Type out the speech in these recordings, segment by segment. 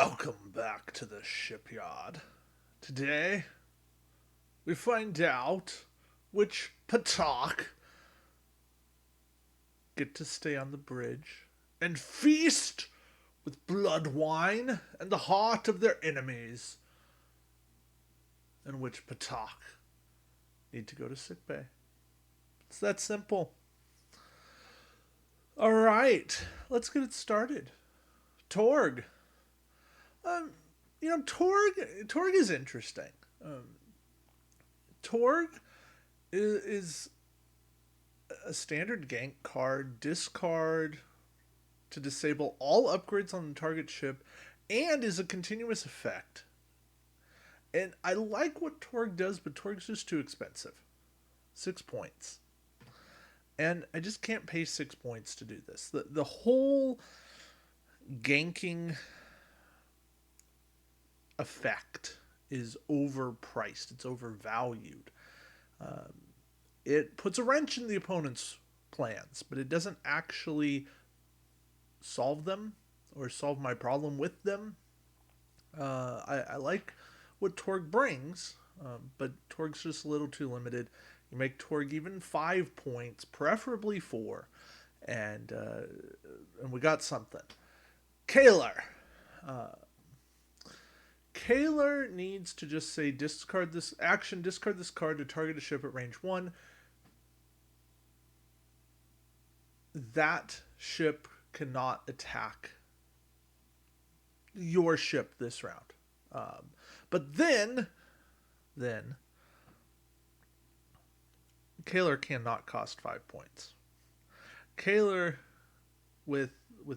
Welcome back to the shipyard. Today, we find out which Patak get to stay on the bridge and feast with blood wine and the heart of their enemies, and which Patak need to go to sickbay. It's that simple. Alright, let's get it started. Torg. Um, Torg is interesting. Torg is a standard gank card, discard to disable all upgrades on the target ship, and is a continuous effect. And I like what Torg does, but Torg's just too expensive. 6 points. And I just can't pay 6 points to do this. The whole ganking effect is overpriced. It's overvalued. It puts a wrench in the opponent's plans, but it doesn't actually solve them or solve my problem with them. I like what Torg brings, but Torg's just a little too limited. You make Torg even 5 points, preferably 4, and we got something. Kaler. Kaler needs to just say discard this card to target a ship at range 1. That ship cannot attack your ship this round. But then Kaler cannot cost 5 points. Kaler with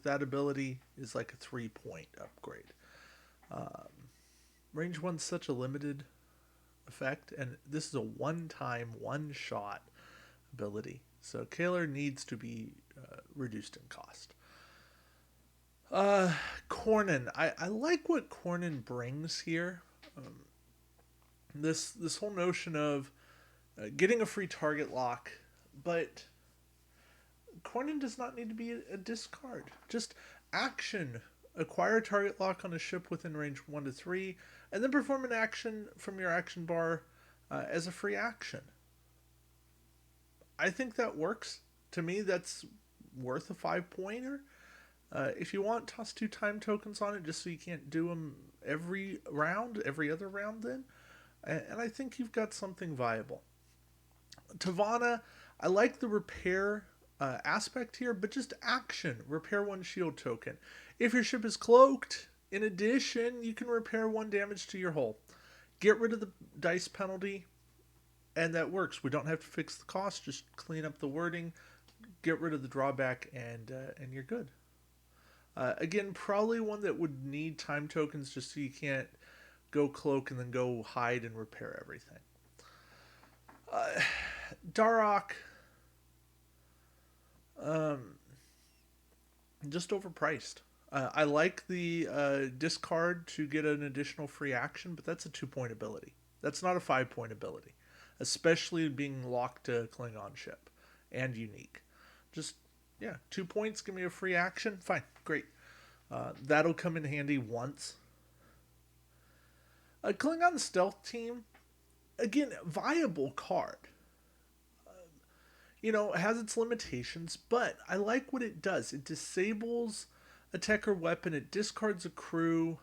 that ability is like a 3-point upgrade. Range 1's such a limited effect, and this is a one-time, one-shot ability. So Kaler needs to be reduced in cost. Cornyn. I like what Cornyn brings here. This whole notion of getting a free target lock, but Cornyn does not need to be a discard. Just action. Acquire a target lock on a ship within range 1 to 3, and then perform an action from your action bar as a free action. I think that works. To me, that's worth a 5-pointer. If you want, toss 2 time tokens on it just so you can't do them every other round then. And I think you've got something viable. Tavana, I like the repair aspect here, but just action. Repair 1 shield token. If your ship is cloaked, in addition, you can repair 1 damage to your hull. Get rid of the dice penalty, and that works. We don't have to fix the cost, just clean up the wording, get rid of the drawback, and you're good. Again, probably one that would need time tokens just so you can't go cloak and then go hide and repair everything. Darok, just overpriced. I like the discard to get an additional free action, but that's a 2-point ability. That's not a 5-point ability, especially being locked to Klingon ship and unique. Just, 2 points, give me a free action. Fine, great. That'll come in handy once. A Klingon stealth team, again, viable card. It has its limitations, but I like what it does. It disables a tech or weapon. It discards a crew.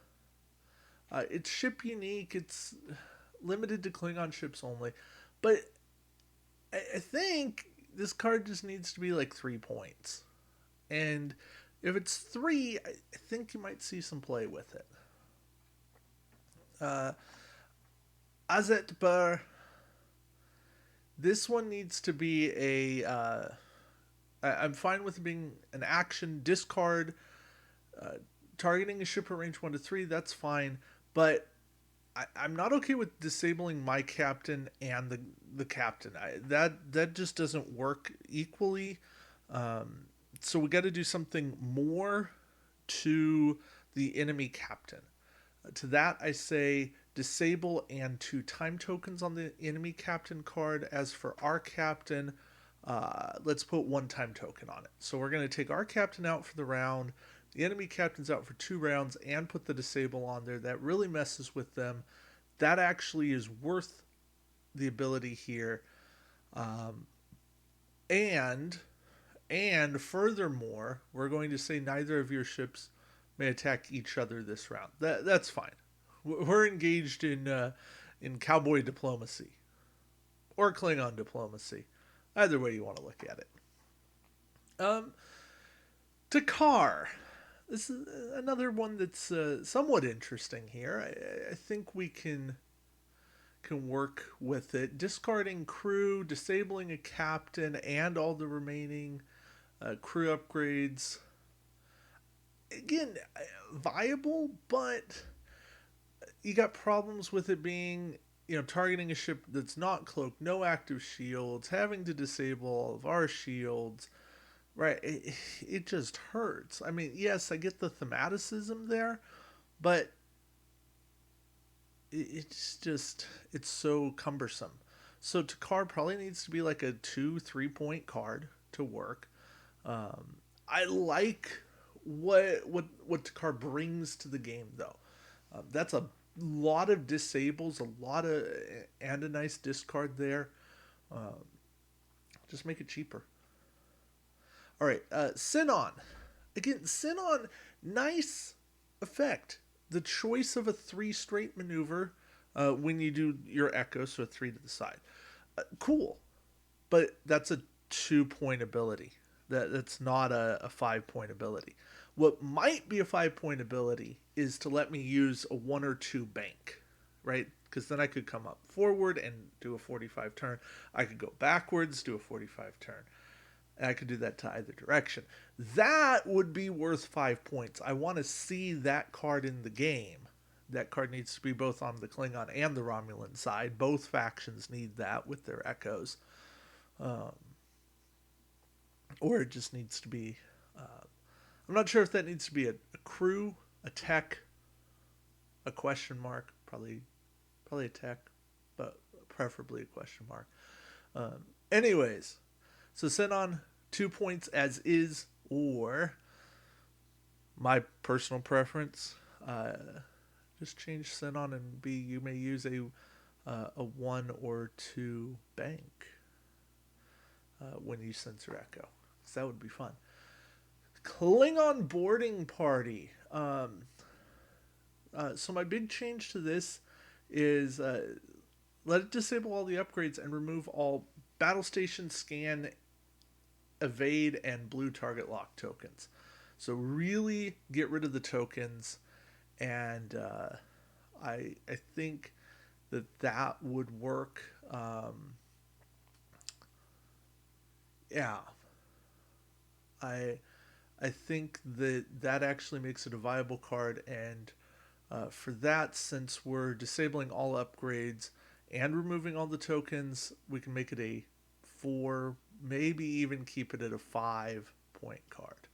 It's ship unique. It's limited to Klingon ships only. But I think this card just needs to be like 3 points. And if it's 3, I think you might see some play with it. Azet Burr. This one needs to be I'm fine with it being an action discard. Targeting a ship at range 1 to 3, that's fine. But I'm not okay with disabling my captain and the captain. That just doesn't work equally. So we got to do something more to the enemy captain. To that, I say disable and 2 time tokens on the enemy captain card. As for our captain, let's put 1 time token on it. So we're going to take our captain out for the round, the enemy captain's out for 2 rounds and put the disable on there. That really messes with them. That actually is worth the ability here. Um, and furthermore, we're going to say neither of your ships may attack each other this round. That's fine. We're engaged in cowboy diplomacy or Klingon diplomacy, either way you want to look at it. Um, Dakar. This is another one that's somewhat interesting here. I think we can work with it. Discarding crew, disabling a captain, and all the remaining crew upgrades. Again, viable, but you got problems with it being, targeting a ship that's not cloaked, no active shields, having to disable all of our shields. Right, it just hurts. I mean, yes, I get the thematicism there, but it's so cumbersome. So Takar probably needs to be like a 2-3 point card to work. I like what Takar brings to the game though. That's a lot of disables, and a nice discard there. Um, just make it cheaper. All right, Sinon. Again, Sinon, nice effect. The choice of a 3 straight maneuver when you do your echo, so a 3 to the side. Cool, but that's a 2 point ability. That's not a 5 point ability. What might be a 5 point ability is to let me use a 1 or 2 bank, right? Because then I could come up forward and do a 45 turn. I could go backwards, do a 45 turn. And I could do that to either direction. That would be worth 5 points. I want to see that card in the game. That card needs to be both on the Klingon and the Romulan side. Both factions need that with their echoes. Or it just needs to be... I'm not sure if that needs to be a crew, a tech, a question mark. Probably a tech, but preferably a question mark. Anyways, so Sinon 2 points as is, or my personal preference, just change Sinon and be you may use a 1 or 2 bank when you censor echo. So that would be fun. Klingon boarding party. So my big change to this is let it disable all the upgrades and remove all battle station scan, evade, and blue target lock tokens. So really get rid of the tokens, and I think that would work. Yeah, I think that actually makes it a viable card, and for that, since we're disabling all upgrades and removing all the tokens, we can make it a 4, maybe even keep it at a 5 point card.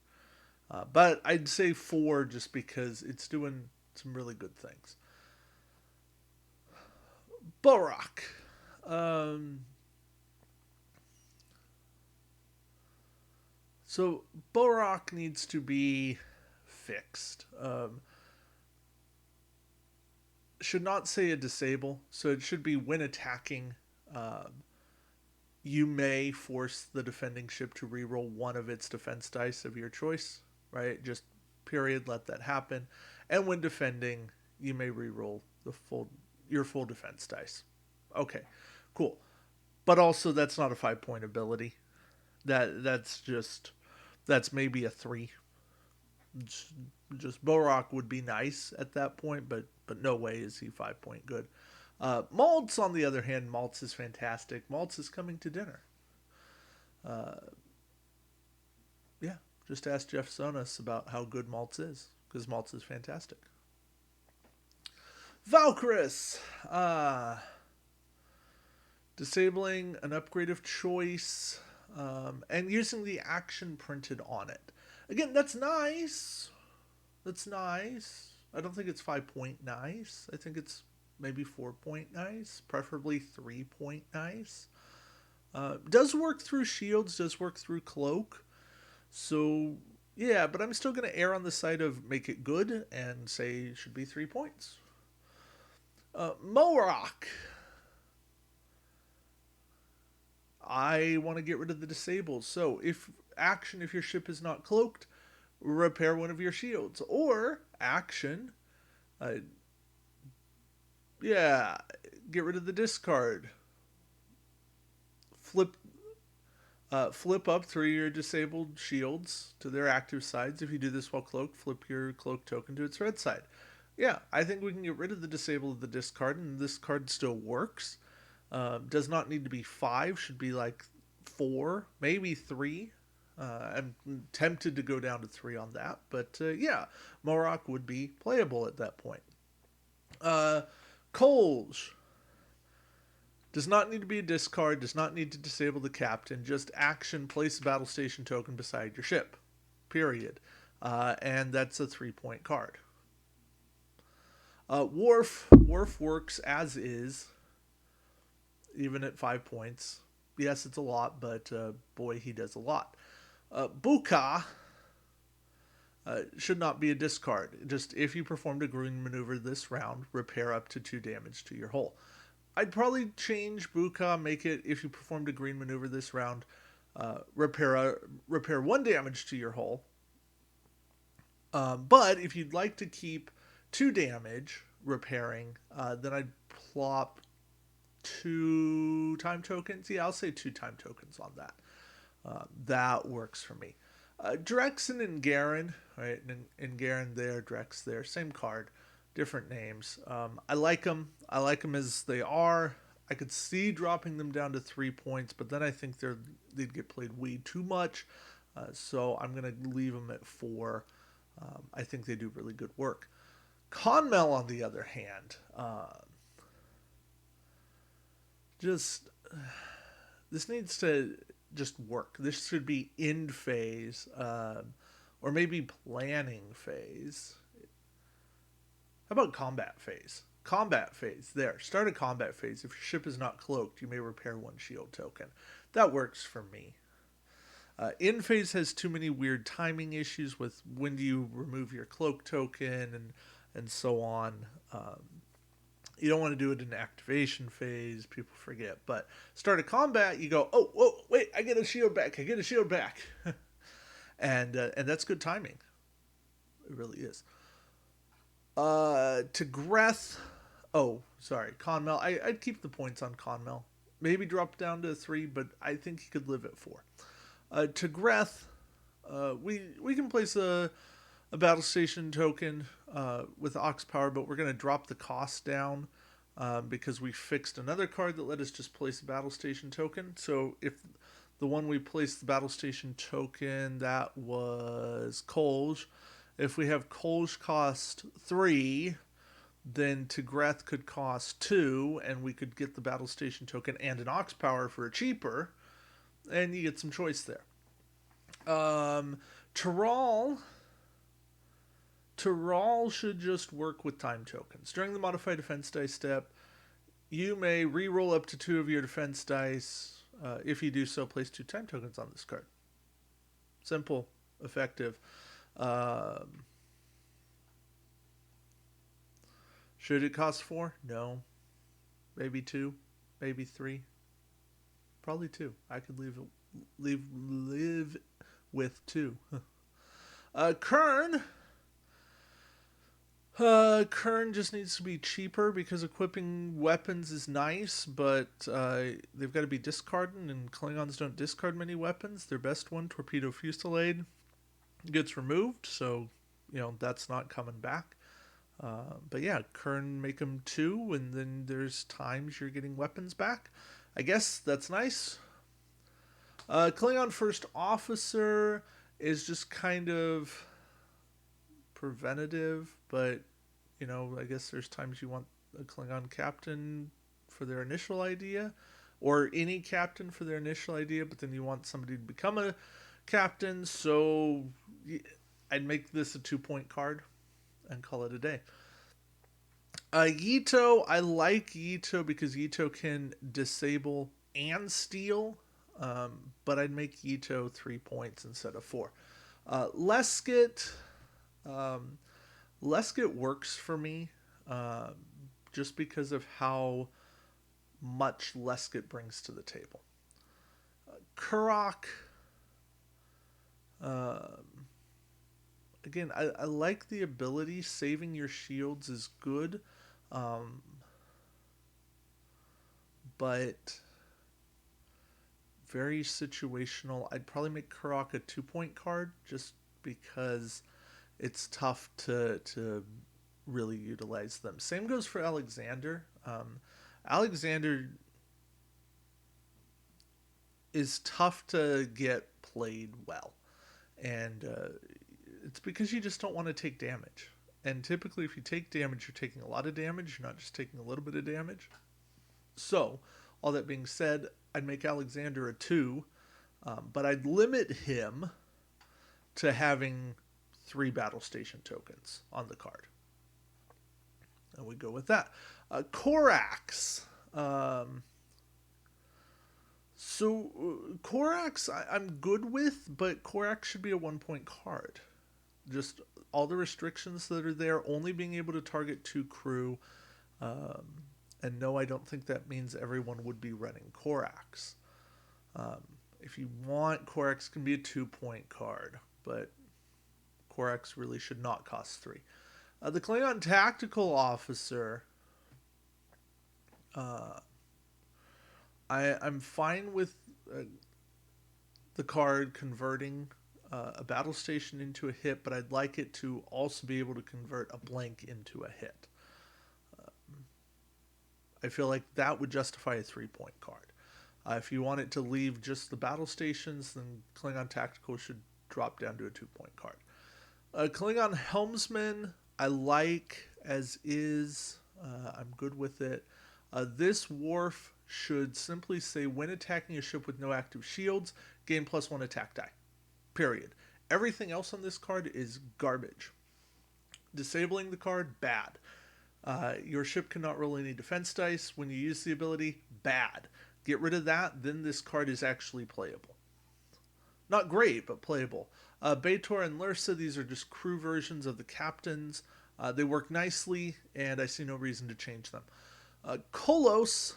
But I'd say 4 just because it's doing some really good things. Borak. So Borak needs to be fixed. Should not say a disable, so it should be when attacking. You may force the defending ship to reroll one of its defense dice of your choice, right? Just period, let that happen. And when defending, you may reroll your full defense dice. Okay, cool. But also, that's not a 5 point ability. That's maybe a 3. Just Borak would be nice at that point, but no way is he 5 point good. Maltz, on the other hand, Maltz is fantastic. Maltz is coming to dinner. Yeah, just ask Jeff Sonas about how good Maltz is, because Maltz is fantastic. Valkyris. Disabling an upgrade of choice, and using the action printed on it. Again, that's nice. I don't think it's 5 point nice. I think it's maybe 4 point nice, preferably 3 point nice. Does work through shields, does work through cloak. So, Yeah, but I'm still going to err on the side of make it good and say it should be 3 points. Morok. I want to get rid of the disables. So if your ship is not cloaked, repair one of your shields. Or action, uh, yeah, get rid of the discard. Flip flip up 3 of your disabled shields to their active sides. If you do this while cloaked, flip your cloak token to its red side. Yeah, I think we can get rid of the disable of the discard, and this card still works. Does not need to be 5, should be like 4, maybe 3. I'm tempted to go down to 3 on that, but yeah, Morok would be playable at that point. Coles does not need to be a discard, does not need to disable the captain, just action, place a battle station token beside your ship. Period. And that's a 3-point card. Worf works as is, even at 5 points. Yes, it's a lot, but boy, he does a lot. Buka should not be a discard. Just if you performed a green maneuver this round, repair up to 2 damage to your hull. I'd probably change Buka, make it if you performed a green maneuver this round, repair 1 damage to your hull. But if you'd like to keep 2 damage repairing, then I'd plop 2 time tokens. Yeah, I'll say 2 time tokens on that. That works for me. Drexen and Garen, right? And Garen there, Drex there, same card, different names. I like them. I like them as they are. I could see dropping them down to 3 points, but then I think they'd get played way too much. So I'm going to leave them at 4. I think they do really good work. Conmel, on the other hand, this needs to just work. This should be end phase, or maybe planning phase. How about combat phase? Combat phase. There. Start a combat phase. If your ship is not cloaked, you may repair 1 shield token. That works for me. End phase has too many weird timing issues with when do you remove your cloak token and so on. You don't want to do it in activation phase. People forget. But start a combat, you go, oh, whoa, wait, I get a shield back. and that's good timing. It really is. To Greth. Oh, sorry. Conmel. I'd keep the points on Conmel. Maybe drop down to 3, but I think he could live at 4. To Greth, we can place a battle station token with Ox Power, but we're going to drop the cost down because we fixed another card that let us just place a battle station token. So if the one we placed the battle station token, that was Kolj. If we have Kolj cost 3, then Tigreth could cost 2, and we could get the battle station token and an Ox Power for a cheaper, and you get some choice there. Taral should just work with time tokens. During the modified defense dice step, you may re-roll up to 2 of your defense dice. If you do so, place 2 time tokens on this card. Simple, effective. Should it cost 4? No. Maybe 2. Maybe 3. Probably 2. I could live with 2. Kern. Kern just needs to be cheaper because equipping weapons is nice, but they've got to be discarded, and Klingons don't discard many weapons. Their best one, Torpedo Fusillade, gets removed, so that's not coming back. But yeah, Kern, make them 2, and then there's times you're getting weapons back. I guess that's nice. Klingon First Officer is just kind of preventative, but I guess there's times you want a Klingon captain for their initial idea, or any captain for their initial idea, but then you want somebody to become a captain, so I'd make this a 2-point card and call it a day. Yito, I like Yito because Yito can disable and steal, but I'd make Yito 3 points instead of 4. Leskit, um, Leskit works for me, uh, just because of how much Leskit brings to the table. Kurok, uh, again, I like the ability. Saving your shields is good, um, but very situational. I'd probably make Kurok a 2 point card just because it's tough to really utilize them. Same goes for Alexander. Alexander is tough to get played well, and it's because you just don't want to take damage. And typically, if you take damage, you're taking a lot of damage. You're not just taking a little bit of damage. So, all that being said, I'd make Alexander a 2, but I'd limit him to having 3 battle station tokens on the card. And we go with that. Korax. Korax I'm good with, but Korax should be a 1 point card. Just all the restrictions that are there, only being able to target 2 crew. Um, and no, I don't think that means everyone would be running Korax. If you want, Korax can be a 2 point card, but Korax really should not cost 3. The Klingon Tactical Officer, I'm fine with the card converting a battle station into a hit, but I'd like it to also be able to convert a blank into a hit. I feel like that would justify a 3 point card. If you want it to leave just the battle stations, then Klingon Tactical should drop down to a 2 point card. Klingon Helmsman, I like as is. I'm good with it. This Wharf should simply say, when attacking a ship with no active shields, gain +1 attack die. Period. Everything else on this card is garbage. Disabling the card, bad. Your ship cannot roll any defense dice when you use the ability, bad. Get rid of that, then this card is actually playable. Not great, but playable. Baitor and Lursa, these are just crew versions of the captains. They work nicely, and I see no reason to change them. Kolos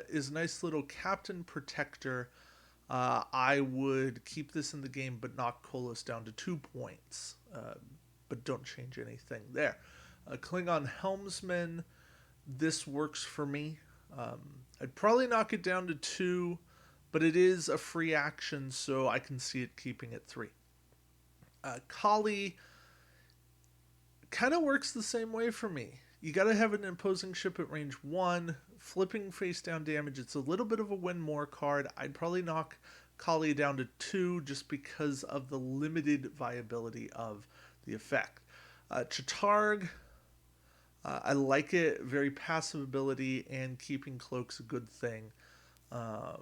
is a nice little captain protector. I would keep this in the game, but knock Kolos down to 2 points. But don't change anything there. Klingon Helmsman, this works for me. I'd probably knock it down to 2, but it is a free action, so I can see it keeping it 3. Kali kind of works the same way for me. You got to have an imposing ship at range 1, flipping face down damage. It's a little bit of a win more card. I'd probably knock Kali down to 2 just because of the limited viability of the effect. Chatarg, I like it. Very passive ability, and keeping cloak's a good thing. I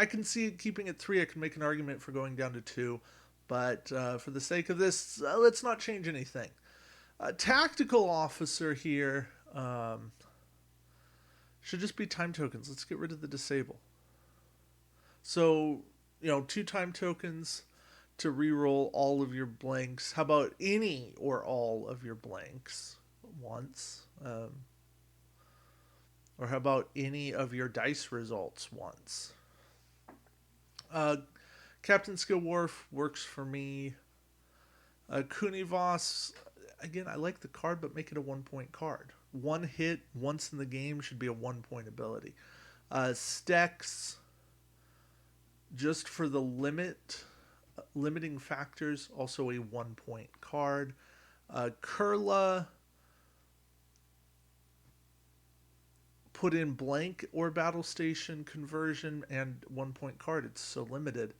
can see it keeping it 3. I can make an argument for going down to 2. But for the sake of this, let's not change anything. Tactical Officer here should just be time tokens. Let's get rid of the disable. So, 2 time tokens to reroll all of your blanks. How about any or all of your blanks once? Or how about any of your dice results once? Captain Skill Wharf works for me. Kunivas, again, I like the card, but make it a 1 point card. 1 hit once in the game should be a 1 point ability. Stex, just for the limiting factors, also a 1 point card. Kurla, put in blank or battle station conversion and 1 point card. It's so limited.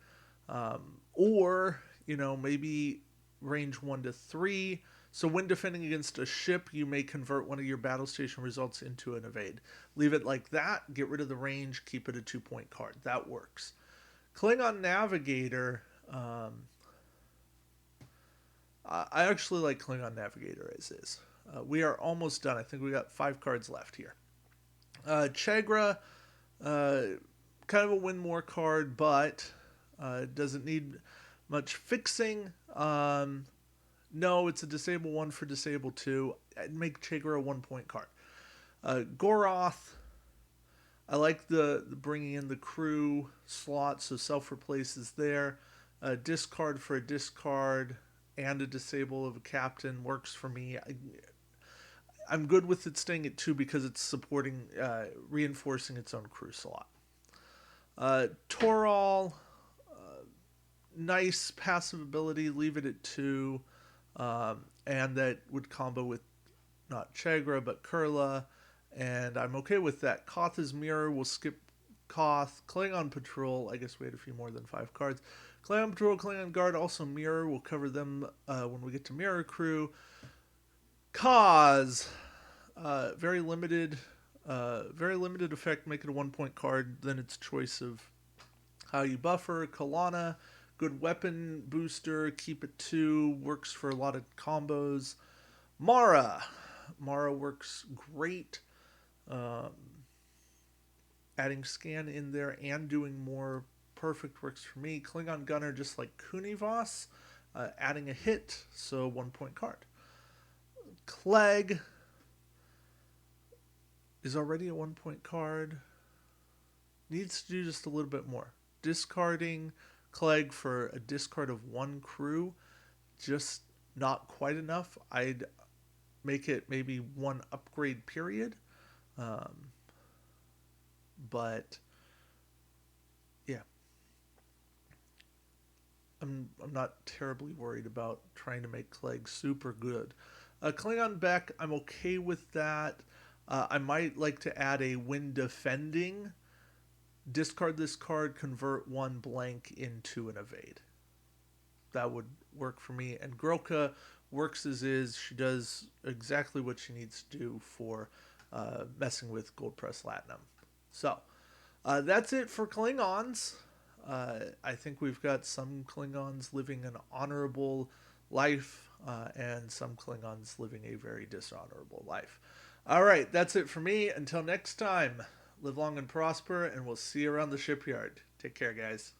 Or maybe range 1 to 3. So when defending against a ship, you may convert one of your battle station results into an evade. Leave it like that. Get rid of the range. Keep it a 2 point card. That works. Klingon Navigator. I actually like Klingon Navigator as is. We are almost done. I think we got 5 cards left here. Chegra, kind of a win more card, but Doesn't need much fixing. No, it's a disable 1 for disable 2. I'd make Chagra a 1-point card. Goroth, I like the bringing in the crew slot, so self-replaces there. Discard for a discard and a disable of a captain works for me. I'm good with it staying at 2 because it's supporting, reinforcing its own crew slot. Torall, nice passive ability, leave it at 2. And that would combo with not Chagra but Kurla, and I'm okay with that. Koth's Mirror will skip Koth. Klingon Patrol, I guess we had a few more than 5 cards. Klingon Patrol, Klingon Guard, also Mirror. We'll cover them when we get to Mirror Crew. Kaz, very limited effect. Make it a 1-point card. Then it's choice of how you buffer. Kalana, good weapon booster. Keep it 2. Works for a lot of combos. Mara works great. Adding scan in there and doing more perfect works for me. Klingon Gunner, just like Kunivas, adding a hit, so 1-point card. Clegg is already a 1-point card. Needs to do just a little bit more. Discarding Clegg for a discard of 1 crew, just not quite enough. I'd make it maybe 1 upgrade period. But yeah, I'm not terribly worried about trying to make Clegg super good. Klingon Beck, I'm okay with that. I might like to add a when defending. Discard this card, convert 1 blank into an evade. That would work for me. And Grilka works as is. She does exactly what she needs to do for messing with Gold Press Latinum. So, that's it for Klingons. I think we've got some Klingons living an honorable life, and some Klingons living a very dishonorable life. All right, that's it for me. Until next time, live long and prosper, and we'll see you around the shipyard. Take care, guys.